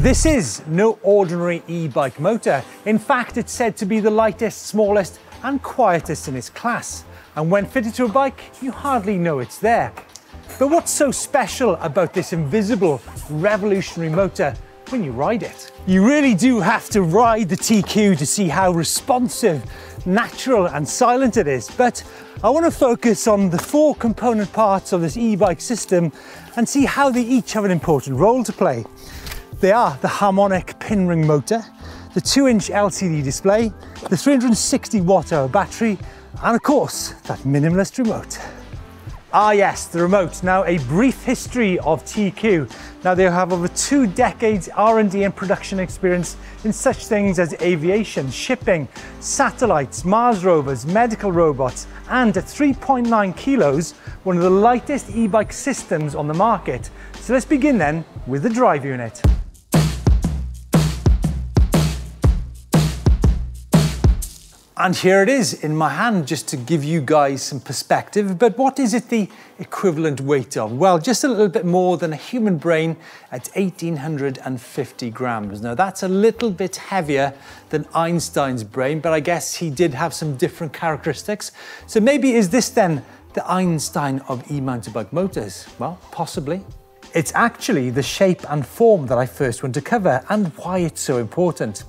This is no ordinary e-bike motor. In fact, it's said to be the lightest, smallest and quietest in its class. And when fitted to a bike, you hardly know it's there. But what's so special about this invisible, revolutionary motor when you ride it? You really do have to ride the TQ to see how responsive, natural and silent it is. But I want to focus on the 4 component parts of this e-bike system and see how they each have an important role to play. They are the harmonic pin ring motor, the 2-inch LCD display, the 360 watt-hour battery, and of course, that minimalist remote. Ah yes, the remote. Now, a brief history of TQ. Now, they have over 2 decades R&D and production experience in such things as aviation, shipping, satellites, Mars rovers, medical robots, and at 3.9 kilos, one of the lightest e-bike systems on the market. So let's begin then with the drive unit. And here it is in my hand, just to give you guys some perspective. But what is it the equivalent weight of? Well, just a little bit more than a human brain at 1,850 grams. Now, that's a little bit heavier than Einstein's brain, but I guess he did have some different characteristics. So maybe is this then the Einstein of e-mountain bike motors? Well, possibly. It's actually the shape and form that I first want to cover and why it's so important.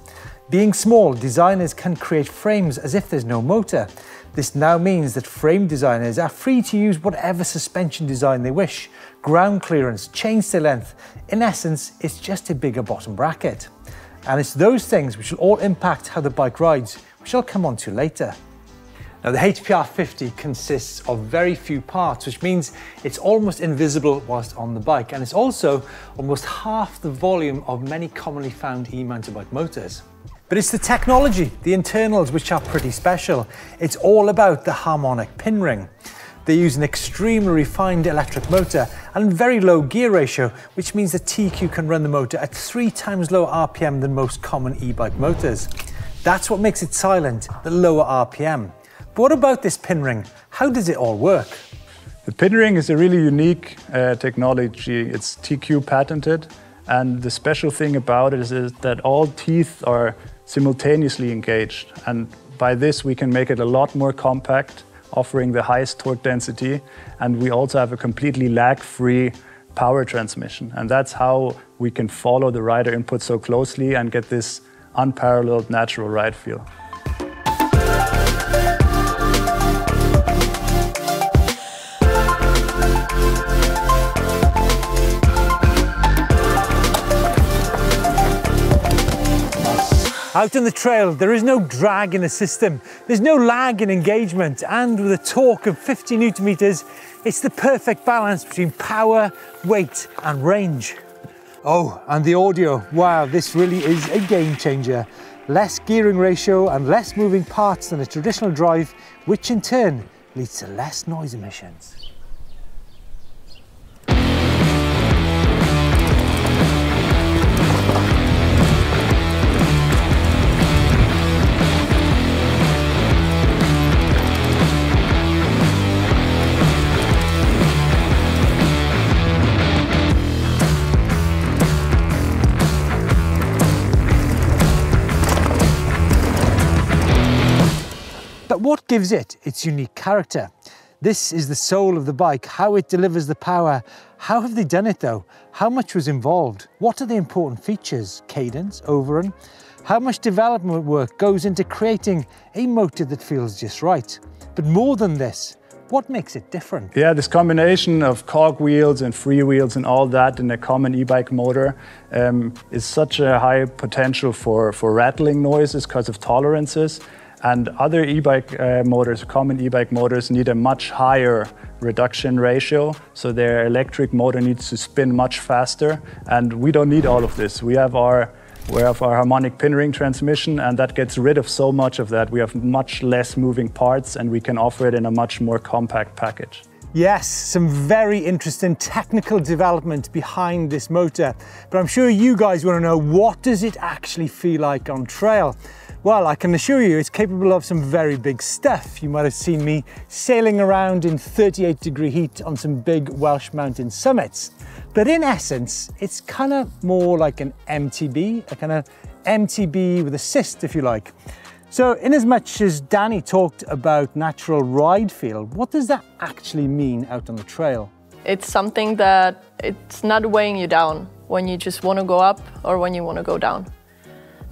Being small, designers can create frames as if there's no motor. This now means that frame designers are free to use whatever suspension design they wish. Ground clearance, chainstay length. In essence, it's just a bigger bottom bracket. And it's those things which will all impact how the bike rides, which I'll come on to later. Now, the HPR50 consists of very few parts, which means it's almost invisible whilst on the bike. And it's also almost half the volume of many commonly found e-mountain bike motors. But it's the technology, the internals, which are pretty special. It's all about the harmonic pin ring. They use an extremely refined electric motor and very low gear ratio, which means the TQ can run the motor at 3 times lower RPM than most common e-bike motors. That's what makes it silent, the lower RPM. But what about this pin ring? How does it all work? The pin ring is a really unique technology. It's TQ patented. And the special thing about it is that all teeth are simultaneously engaged. And by this, we can make it a lot more compact, offering the highest torque density. And we also have a completely lag-free power transmission. And that's how we can follow the rider input so closely and get this unparalleled natural ride feel. Out on the trail, there is no drag in the system, there's no lag in engagement, and with a torque of 50 Newton meters, it's the perfect balance between power, weight and range. Oh, and the audio, wow, this really is a game changer. Less gearing ratio and less moving parts than a traditional drive, which in turn leads to less noise emissions. But what gives it its unique character? This is the soul of the bike, how it delivers the power. How have they done it though? How much was involved? What are the important features? Cadence, overrun? How much development work goes into creating a motor that feels just right? But more than this, what makes it different? Yeah, this combination of cog wheels and free wheels and all that in a common e-bike motor is such a high potential for rattling noises because of tolerances. And other e-bike motors, common e-bike motors, need a much higher reduction ratio. So their electric motor needs to spin much faster. And we don't need all of this. We have our harmonic pin ring transmission, and that gets rid of so much of that. We have much less moving parts, and we can offer it in a much more compact package. Yes, some very interesting technical development behind this motor. But I'm sure you guys want to know, what does it actually feel like on trail? Well, I can assure you it's capable of some very big stuff. You might have seen me sailing around in 38-degree heat on some big Welsh mountain summits. But in essence, it's kind of more like an MTB, a kind of MTB with assist, if you like. So in as much as Danny talked about natural ride feel, what does that actually mean out on the trail? It's something that it's not weighing you down when you just want to go up or when you want to go down.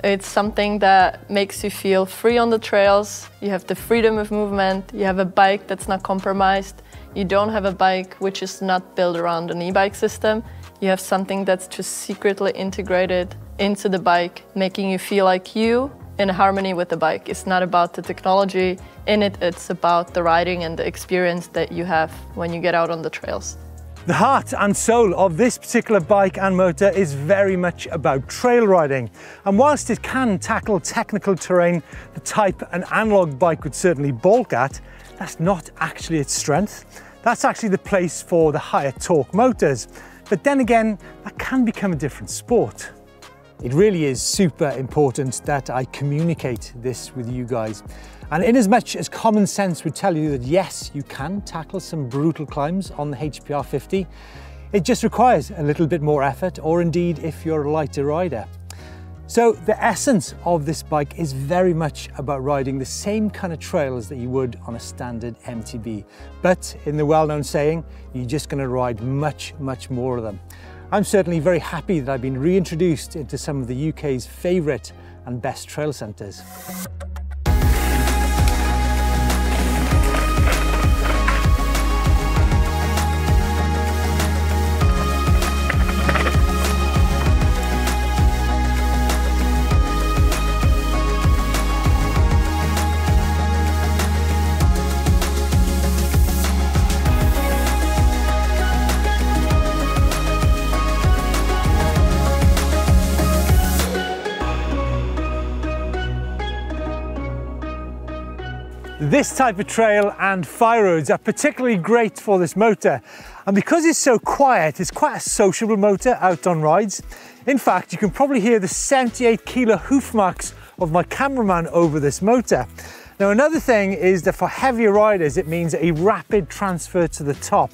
It's something that makes you feel free on the trails. You have the freedom of movement. You have a bike that's not compromised. You don't have a bike which is not built around an e-bike system. You have something that's just secretly integrated into the bike, making you feel like you in harmony with the bike. It's not about the technology in it, it's about the riding and the experience that you have when you get out on the trails. The heart and soul of this particular bike and motor is very much about trail riding. And whilst it can tackle technical terrain the type an analog bike would certainly balk at, that's not actually its strength. That's actually the place for the higher torque motors. But then again, that can become a different sport. It really is super important that I communicate this with you guys. And in as much as common sense would tell you that yes, you can tackle some brutal climbs on the HPR50, it just requires a little bit more effort, or indeed if you're a lighter rider. So the essence of this bike is very much about riding the same kind of trails that you would on a standard MTB. But in the well-known saying, you're just going to ride much, much more of them. I'm certainly very happy that I've been reintroduced into some of the UK's favourite and best trail centres. This type of trail and fire roads are particularly great for this motor. And because it's so quiet, it's quite a sociable motor out on rides. In fact, you can probably hear the 78 kilo hoof marks of my cameraman over this motor. Now, another thing is that for heavier riders, it means a rapid transfer to the top.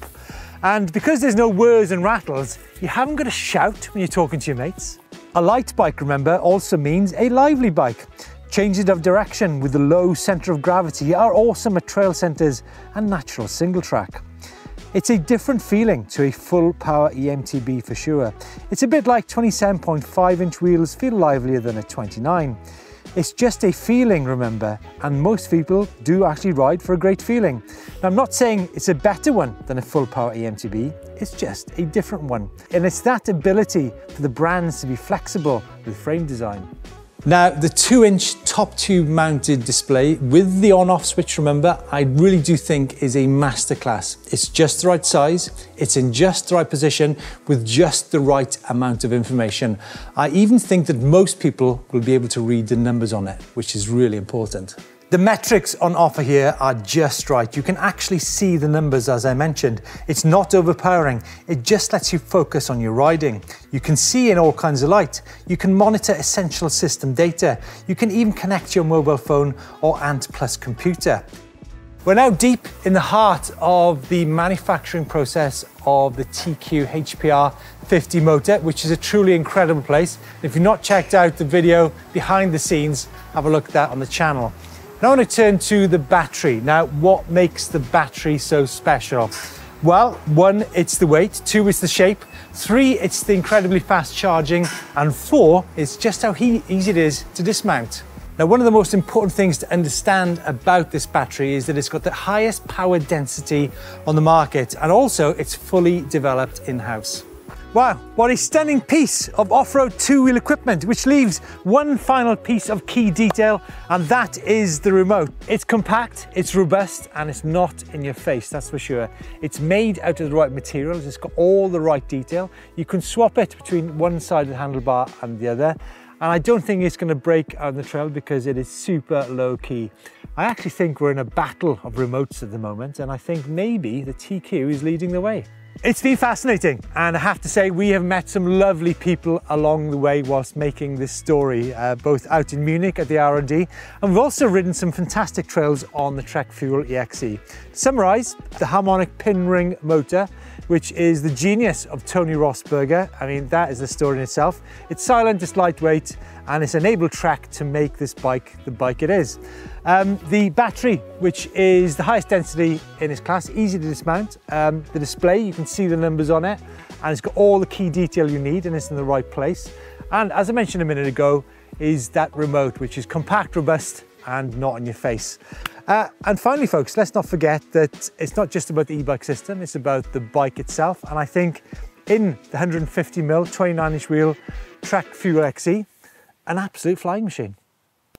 And because there's no whirs and rattles, you haven't got to shout when you're talking to your mates. A light bike, remember, also means a lively bike. Changes of direction with the low centre of gravity are awesome at trail centres and natural single track. It's a different feeling to a full power EMTB for sure. It's a bit like 27.5-inch wheels feel livelier than a 29. It's just a feeling, remember, and most people do actually ride for a great feeling. Now, I'm not saying it's a better one than a full power EMTB, it's just a different one. And it's that ability for the brands to be flexible with frame design. Now, the 2-inch top tube mounted display with the on-off switch, remember, I really do think is a masterclass. It's just the right size, it's in just the right position with just the right amount of information. I even think that most people will be able to read the numbers on it, which is really important. The metrics on offer here are just right. You can actually see the numbers as I mentioned. It's not overpowering. It just lets you focus on your riding. You can see in all kinds of light. You can monitor essential system data. You can even connect your mobile phone or Ant Plus computer. We're now deep in the heart of the manufacturing process of the TQ HPR50 motor, which is a truly incredible place. If you've not checked out the video behind the scenes, have a look at that on the channel. Now I want to turn to the battery. Now, what makes the battery so special? Well, 1, it's the weight, 2, it's the shape, 3, it's the incredibly fast charging, and 4, it's just how easy it is to dismount. Now, one of the most important things to understand about this battery is that it's got the highest power density on the market, and also it's fully developed in-house. Wow, what a stunning piece of off-road two-wheel equipment, which leaves one final piece of key detail, and that is the remote. It's compact, it's robust, and it's not in your face, that's for sure. It's made out of the right materials, it's got all the right detail. You can swap it between one side of the handlebar and the other, and I don't think it's going to break on the trail because it is super low-key. I actually think we're in a battle of remotes at the moment, and I think maybe the TQ is leading the way. It's been fascinating, and I have to say we have met some lovely people along the way whilst making this story, both out in Munich at the R&D, and we've also ridden some fantastic trails on the Trek Fuel EXE. To summarise, the harmonic pin ring motor, which is the genius of Tony Rosberger. I mean, that is the story in itself. It's silent, it's lightweight, and it's enabled Trek to make this bike the bike it is. The battery, which is the highest density in its class, easy to dismount. The display, you can see the numbers on it, and it's got all the key detail you need, and it's in the right place. And as I mentioned a minute ago, is that remote, which is compact, robust, and not in your face. And finally, folks, let's not forget that it's not just about the e-bike system, it's about the bike itself. And I think in the 150mm 29-inch wheel Trek Fuel EXE, an absolute flying machine.